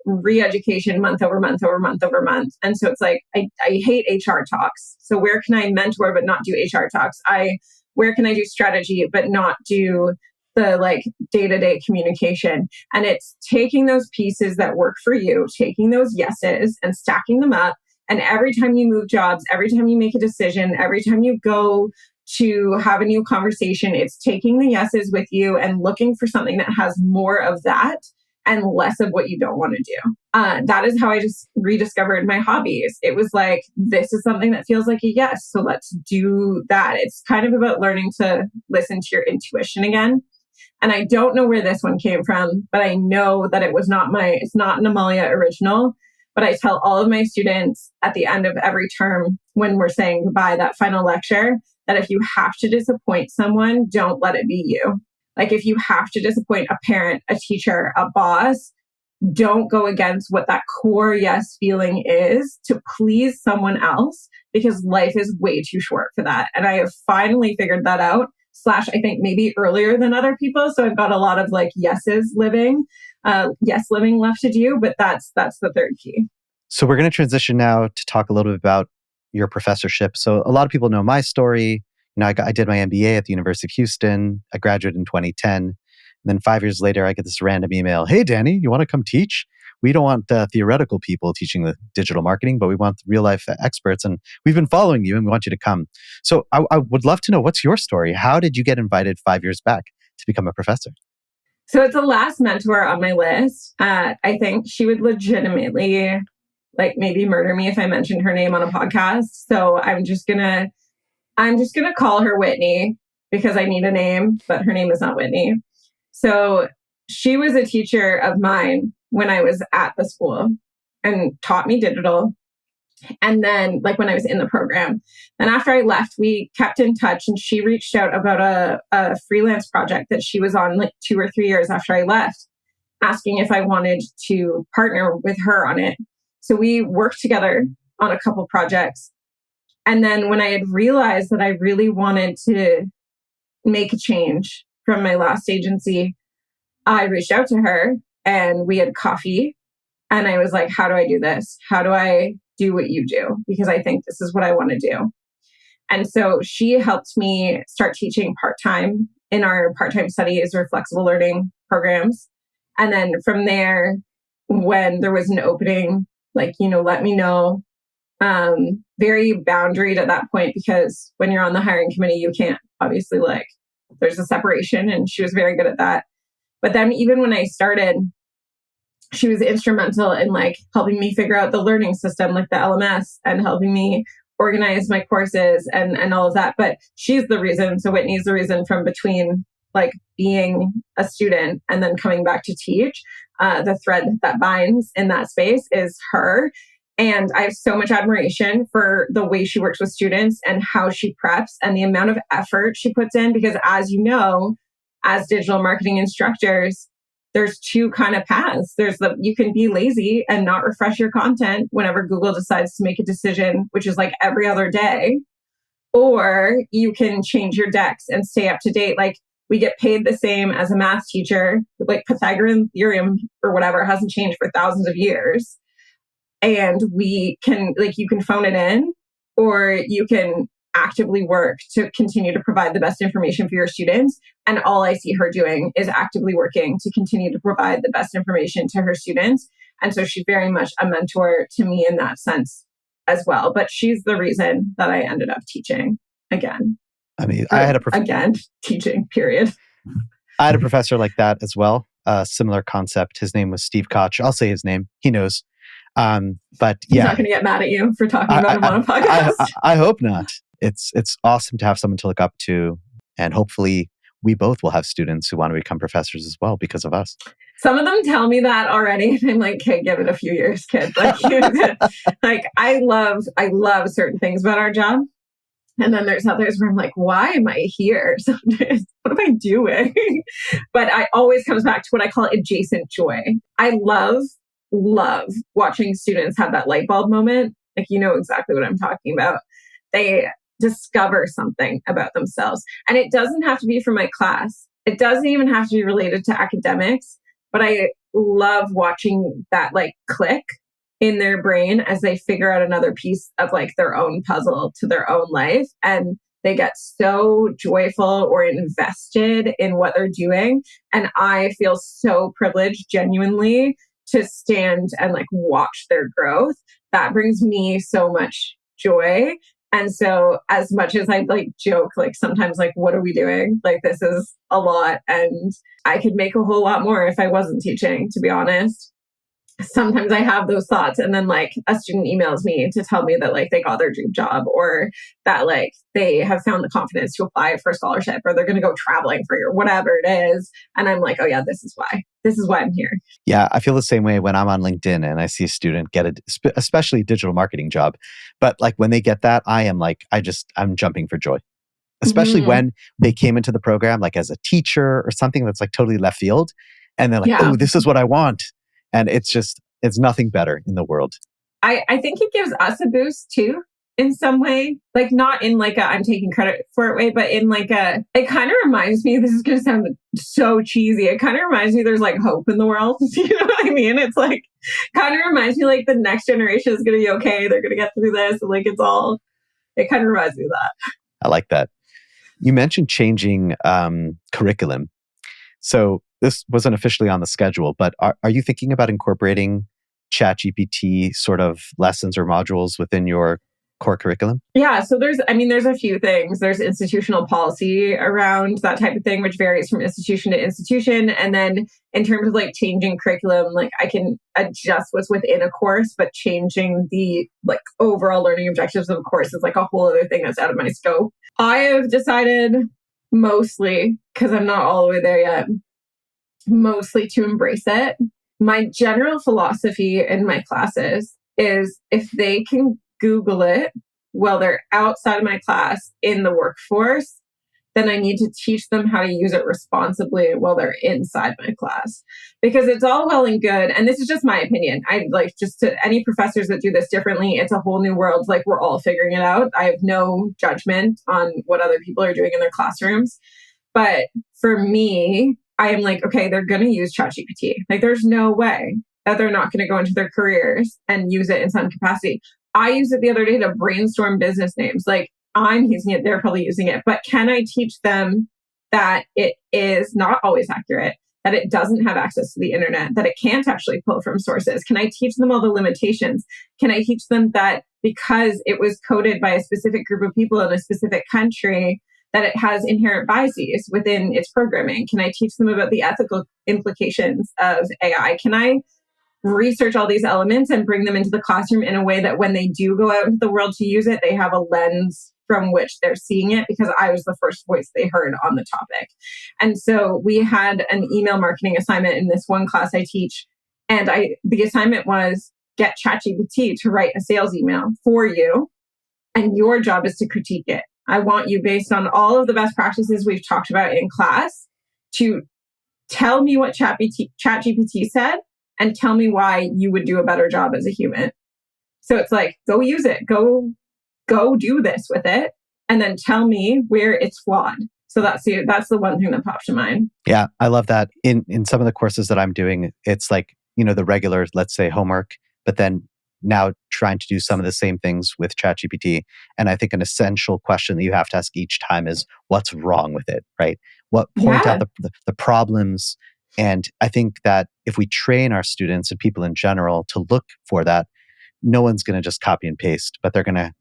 Speaker 2: re-education month over month over month over month. And so it's like, I hate HR talks. So where can I mentor but not do HR talks? Where can I do strategy but not do the like day-to-day communication? And it's taking those pieces that work for you, taking those yeses and stacking them up. And every time you move jobs, every time you make a decision, every time you go to have a new conversation, it's taking the yeses with you and looking for something that has more of that and less of what you don't want to do. That is how I just rediscovered my hobbies. It was like, this is something that feels like a yes, so let's do that. It's kind of about learning to listen to your intuition again. And I don't know where this one came from, but I know that it's not an Amalia original. But I tell all of my students at the end of every term when we're saying goodbye, that final lecture, that if you have to disappoint someone, don't let it be you. Like if you have to disappoint a parent, a teacher, a boss, don't go against what that core yes feeling is to please someone else, because life is way too short for that. And I have finally figured that out, I think maybe earlier than other people. So I've got a lot of like living left to do, but that's the third key.
Speaker 1: So we're going to transition now to talk a little bit about your professorship. So a lot of people know my story. I did my MBA at the University of Houston. I graduated in 2010. And then 5 years later, I get this random email. Hey, Danny, you want to come teach? We don't want theoretical people teaching the digital marketing, but we want real life experts. And we've been following you and we want you to come. So I would love to know, what's your story? How did you get invited 5 years back to become a professor?
Speaker 2: So it's the last mentor on my list. I think she would legitimately maybe murder me if I mentioned her name on a podcast. So I'm just gonna call her Whitney because I need a name, but her name is not Whitney. So she was a teacher of mine when I was at the school and taught me digital. And then when I was in the program, and after I left, we kept in touch, and she reached out about a freelance project that she was on 2 or 3 years after I left, asking if I wanted to partner with her on it. So we worked together on a couple projects. And then when I had realized that I really wanted to make a change from my last agency, I reached out to her and we had coffee. And I was like, how do I do this? How do I do what you do? Because I think this is what I want to do. And so she helped me start teaching part-time in our part-time studies or flexible learning programs. And then from there, when there was an opening, let me know. Very boundaried at that point, because when you're on the hiring committee, you can't obviously there's a separation, and she was very good at that. But then even when I started, she was instrumental in helping me figure out the learning system, the LMS, and helping me organize my courses and all of that. But she's the reason. So Whitney's the reason from between being a student and then coming back to teach. The thread that binds in that space is her. And I have so much admiration for the way she works with students and how she preps and the amount of effort she puts in. Because as you know, as digital marketing instructors, there's two kind of paths. You can be lazy and not refresh your content whenever Google decides to make a decision, which is every other day. Or you can change your decks and stay up to date. We get paid the same as a math teacher. Pythagorean theorem or whatever hasn't changed for thousands of years. And we can, you can phone it in, or you can actively work to continue to provide the best information for your students. And all I see her doing is actively working to continue to provide the best information to her students. And so she's very much a mentor to me in that sense as well. But she's the reason that I ended up teaching again.
Speaker 1: I mean, I had
Speaker 2: again, teaching, period.
Speaker 1: I had a professor like that as well. Similar concept. His name was Steve Koch. I'll say his name. He knows. But yeah,
Speaker 2: he's not going to get mad at you for talking about him on a podcast.
Speaker 1: I hope not. It's awesome to have someone to look up to, and hopefully we both will have students who want to become professors as well because of us.
Speaker 2: Some of them tell me that already, and I'm like, "Okay, give it a few years, kid." I love certain things about our job, and then there's others where I'm like, "Why am I here? Sometimes, what am I doing?" But I always comes back to what I call adjacent joy. I love watching students have that light bulb moment. You know exactly what I'm talking about. They discover something about themselves. And it doesn't have to be from my class. It doesn't even have to be related to academics. But I love watching that click in their brain as they figure out another piece of their own puzzle to their own life. And they get so joyful or invested in what they're doing. And I feel so privileged, genuinely, to stand and watch their growth. That brings me so much joy. And so as much as I joke, sometimes what are we doing? This is a lot, and I could make a whole lot more if I wasn't teaching, to be honest. sometimes I have those thoughts, and then like a student emails me to tell me that like they got their dream job, or that like they have found the confidence to apply for a scholarship, or they're going to go traveling for or whatever it is. And I'm like, oh yeah, this is why I'm here.
Speaker 1: Yeah, I feel the same way when I'm on LinkedIn and I see a student get especially digital marketing job. But like when they get that, I am like, I'm jumping for joy. Especially when they came into the program like as a teacher or something that's like totally left field. And they're like,
Speaker 2: Yeah.
Speaker 1: oh, this is what I want. And it's nothing better in the world.
Speaker 2: I think it gives us a boost too, in some way, like not in like a I'm taking credit for it way, but in like it kind of reminds me, this is going to sound so cheesy. It kind of reminds me there's like hope in the world. You know what I mean? It's like, kind of reminds me like the next generation is going to be okay. They're going to get through this. And like, it kind of reminds me of that.
Speaker 1: I like that. You mentioned changing curriculum. So this wasn't officially on the schedule, but are you thinking about incorporating ChatGPT sort of lessons or modules within your core curriculum?
Speaker 2: Yeah, so there's a few things. There's institutional policy around that type of thing, which varies from institution to institution. And then in terms of like changing curriculum, like I can adjust what's within a course, but changing the like overall learning objectives of a course is like a whole other thing that's out of my scope. I have decided mostly, because I'm not all the way there yet, mostly to embrace it. My general philosophy in my classes is if they can Google it while they're outside of my class in the workforce, then I need to teach them how to use it responsibly while they're inside my class. Because it's all well and good, and this is just my opinion. I like, just to any professors that do this differently, it's a whole new world. Like, we're all figuring it out. I have no judgment on what other people are doing in their classrooms. But for me, I am like, okay, they're going to use ChatGPT. Like, there's no way that they're not going to go into their careers and use it in some capacity. I used it the other day to brainstorm business names. Like, I'm using it, they're probably using it. But can I teach them that it is not always accurate, that it doesn't have access to the internet, that it can't actually pull from sources? Can I teach them all the limitations? Can I teach them that because it was coded by a specific group of people in a specific country, that it has inherent biases within its programming? Can I teach them about the ethical implications of AI? Can I research all these elements and bring them into the classroom in a way that when they do go out into the world to use it, they have a lens from which they're seeing it, because I was the first voice they heard on the topic. And so we had an email marketing assignment in this one class I teach. And the assignment was get ChatGPT to write a sales email for you. And your job is to critique it. I want you, based on all of the best practices we've talked about in class, to tell me what ChatGPT said and tell me why you would do a better job as a human. So it's like, go use it, go do this with it, and then tell me where it's flawed. So that's the one thing that pops to mind.
Speaker 1: Yeah, I love that. In some of the courses that I'm doing, it's like, the regular, let's say, homework, but then now trying to do some of the same things with ChatGPT. And I think an essential question that you have to ask each time is, what's wrong with it, right? Point out the problems. And I think that if we train our students and people in general to look for that, no one's going to just copy and paste, but they're going to,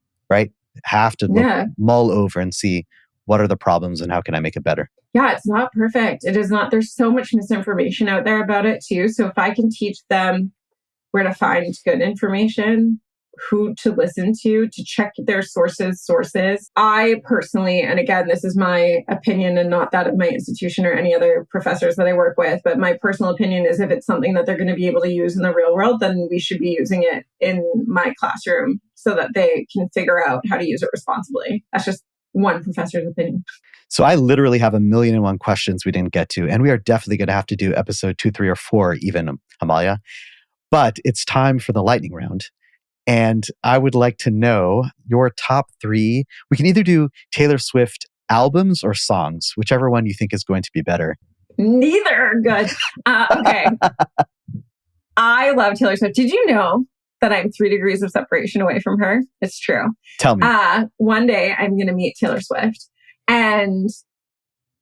Speaker 1: have to mull over and see what are the problems and how can I make it better.
Speaker 2: Yeah, it's not perfect. It is not. There's so much misinformation out there about it too. So if I can teach them where to find good information, who to listen to check their sources. I personally, and again, this is my opinion and not that of my institution or any other professors that I work with, but my personal opinion is if it's something that they're going to be able to use in the real world, then we should be using it in my classroom so that they can figure out how to use it responsibly. That's just one professor's opinion.
Speaker 1: So I literally have 1,000,001 questions we didn't get to, and we are definitely going to have to do episode 2, 3, or 4 even, Amalia. But it's time for the lightning round. And I would like to know your top 3. We can either do Taylor Swift albums or songs, whichever one you think is going to be better.
Speaker 2: Neither are good. Okay. I love Taylor Swift. Did you know that I'm 3 degrees of separation away from her? It's true.
Speaker 1: Tell me.
Speaker 2: One day I'm going to meet Taylor Swift. And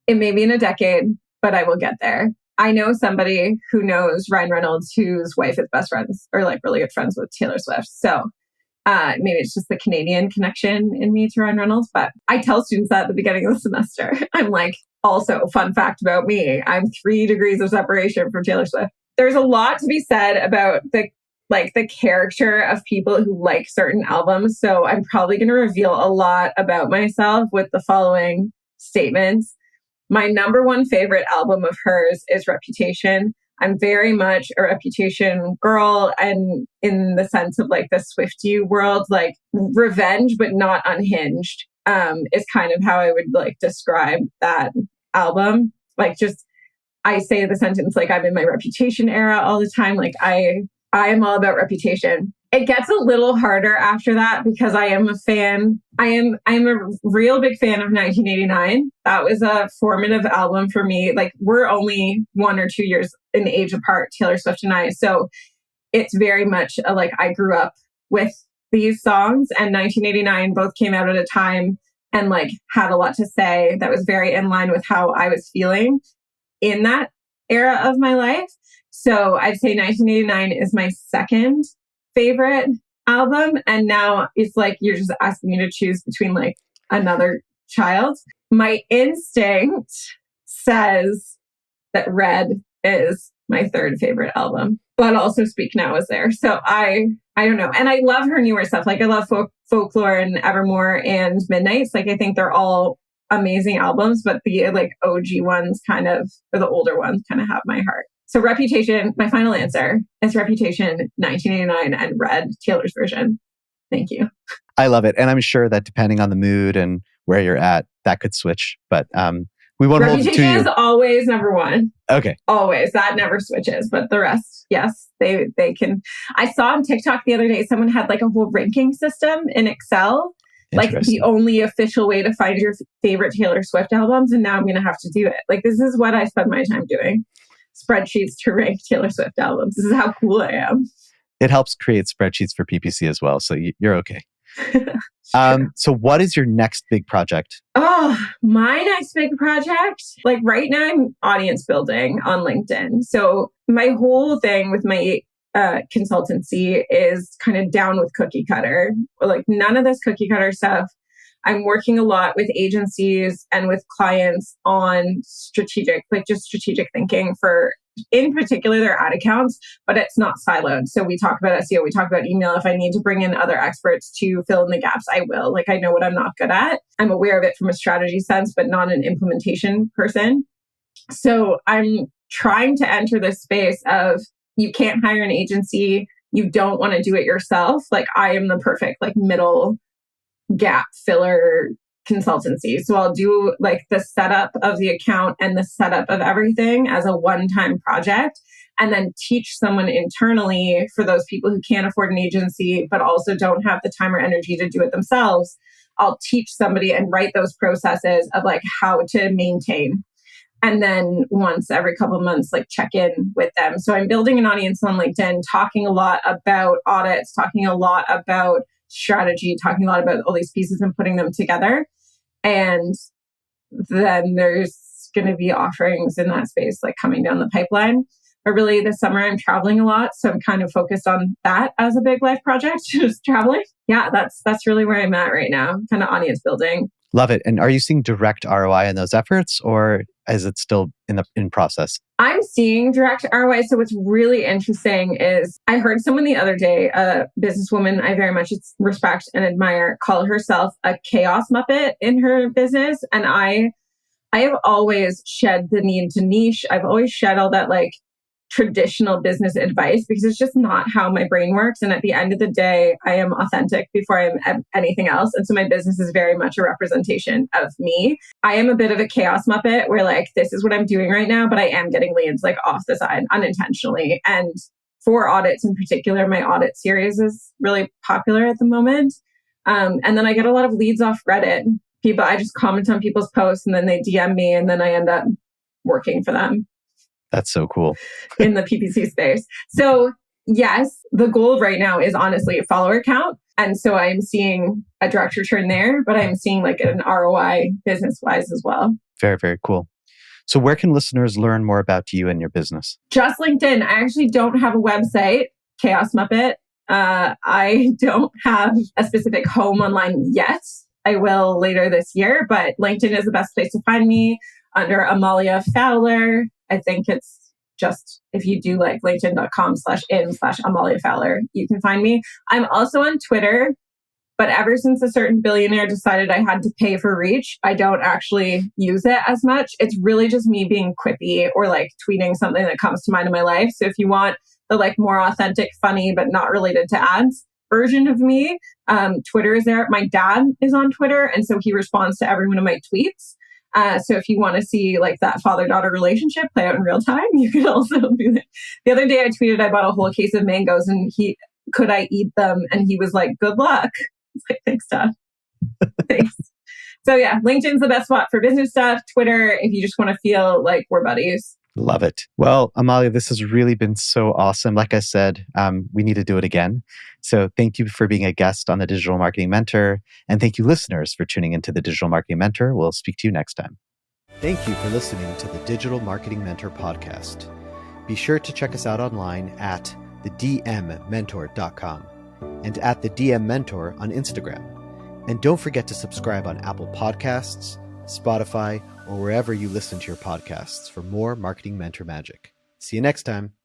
Speaker 2: it may be in a decade, but I will get there. I know somebody who knows Ryan Reynolds, whose wife is best friends or like really good friends with Taylor Swift. So maybe it's just the Canadian connection in me to Ryan Reynolds. But I tell students that at the beginning of the semester. I'm like, also, fun fact about me, I'm 3 degrees of separation from Taylor Swift. there's a lot to be said about the character of people who like certain albums. So I'm probably going to reveal a lot about myself with the following statements. My number one favorite album of hers is Reputation. I'm very much a Reputation girl, and in the sense of like the Swiftie world, like revenge but not unhinged, is kind of how I would like describe that album. Like, just I say the sentence like I'm in my Reputation era all the time. Like I am all about Reputation. It gets a little harder after that because I am a fan. I'm a real big fan of 1989. That was a formative album for me. Like, we're only 1 or 2 years in age apart, Taylor Swift and I. So it's very much like I grew up with these songs, and 1989 both came out at a time and like had a lot to say that was very in line with how I was feeling in that era of my life. So I'd say 1989 is my second favorite album. And now it's like you're just asking me to choose between like another child. My instinct says that Red is my third favorite album, but also Speak Now is there. So I don't know. And I love her newer stuff. Like I love Folklore and Evermore and Midnights. Like I think they're all amazing albums, but the like OG ones kind of, or the older ones kind of have my heart. So Reputation, my final answer is Reputation, 1989, and Red, Taylor's version. Thank you.
Speaker 1: I love it. And I'm sure that depending on the mood and where you're at, that could switch. But we won't hold it to you.
Speaker 2: Reputation is always number one.
Speaker 1: Okay.
Speaker 2: Always. That never switches. But the rest, yes, they can. I saw on TikTok the other day, someone had like a whole ranking system in Excel. Like the only official way to find your favorite Taylor Swift albums. And now I'm going to have to do it. Like, this is what I spend my time doing. Spreadsheets to rank Taylor Swift albums. This is how cool I am.
Speaker 1: It helps create spreadsheets for PPC as well. So you're okay. So what is your next big project?
Speaker 2: Oh, my next big project? Like right now I'm audience building on LinkedIn. So my whole thing with my consultancy is kind of down with cookie cutter. Like none of this cookie cutter stuff. I'm working a lot with agencies and with clients on strategic thinking for, in particular, their ad accounts, but it's not siloed. So we talk about SEO, we talk about email. If I need to bring in other experts to fill in the gaps, I will. Like, I know what I'm not good at. I'm aware of it from a strategy sense, but not an implementation person. So I'm trying to enter this space of you can't hire an agency. You don't want to do it yourself. Like, I am the perfect like middle gap filler consultancy. So I'll do like the setup of the account and the setup of everything as a one-time project, and then teach someone internally for those people who can't afford an agency, but also don't have the time or energy to do it themselves. I'll teach somebody and write those processes of like how to maintain. And then once every couple of months, like check in with them. So I'm building an audience on LinkedIn, talking a lot about audits, talking a lot about strategy, talking a lot about all these pieces and putting them together. And then there's going to be offerings in that space like coming down the pipeline. But really this summer I'm traveling a lot. So I'm kind of focused on that as a big life project, just traveling. Yeah, that's really where I'm at right now, kind of audience building.
Speaker 1: Love it. And are you seeing direct ROI in those efforts, or is it still in process?
Speaker 2: I'm seeing direct ROI. So what's really interesting is I heard someone the other day, a businesswoman I very much respect and admire, call herself a chaos muppet in her business. And I have always shed the need to niche. I've always shed all that like traditional business advice because it's just not how my brain works. And at the end of the day, I am authentic before I am anything else. And so my business is very much a representation of me. I am a bit of a chaos muppet where like, this is what I'm doing right now, but I am getting leads like off the side unintentionally. And for audits in particular, my audit series is really popular at the moment. And then I get a lot of leads off Reddit. I just comment on people's posts and then they DM me and then I end up working for them.
Speaker 1: That's so cool.
Speaker 2: In the PPC space. So yes, the goal right now is honestly a follower count. And so I'm seeing a direct return there, but I'm seeing like an ROI business-wise as well.
Speaker 1: Very, very cool. So where can listeners learn more about you and your business?
Speaker 2: Just LinkedIn. I actually don't have a website, Chaos Muppet. I don't have a specific home online yet. I will later this year, but LinkedIn is the best place to find me under Amalia Fowler. I think it's just if you do like linkedin.com/in/Amalia Fowler, you can find me. I'm also on Twitter, but ever since a certain billionaire decided I had to pay for reach, I don't actually use it as much. It's really just me being quippy or like tweeting something that comes to mind in my life. So if you want the like more authentic, funny, but not related to ads version of me, Twitter is there. My dad is on Twitter, and so he responds to every one of my tweets. So if you want to see like that father-daughter relationship play out in real time, you can also do that. The other day I tweeted I bought a whole case of mangoes and could I eat them? And he was like, good luck. It's like, thanks, Dad. Thanks. So yeah, LinkedIn's the best spot for business stuff. Twitter, if you just want to feel like we're buddies.
Speaker 1: Love it. Well, Amalia, this has really been so awesome. Like I said, we need to do it again. So thank you for being a guest on the Digital Marketing Mentor. And thank you, listeners, for tuning into the Digital Marketing Mentor. We'll speak to you next time. Thank you for listening to the Digital Marketing Mentor podcast. Be sure to check us out online at thedmmentor.com and at the DM Mentor on Instagram. And don't forget to subscribe on Apple Podcasts, Spotify, or wherever you listen to your podcasts for more marketing mentor magic. See you next time.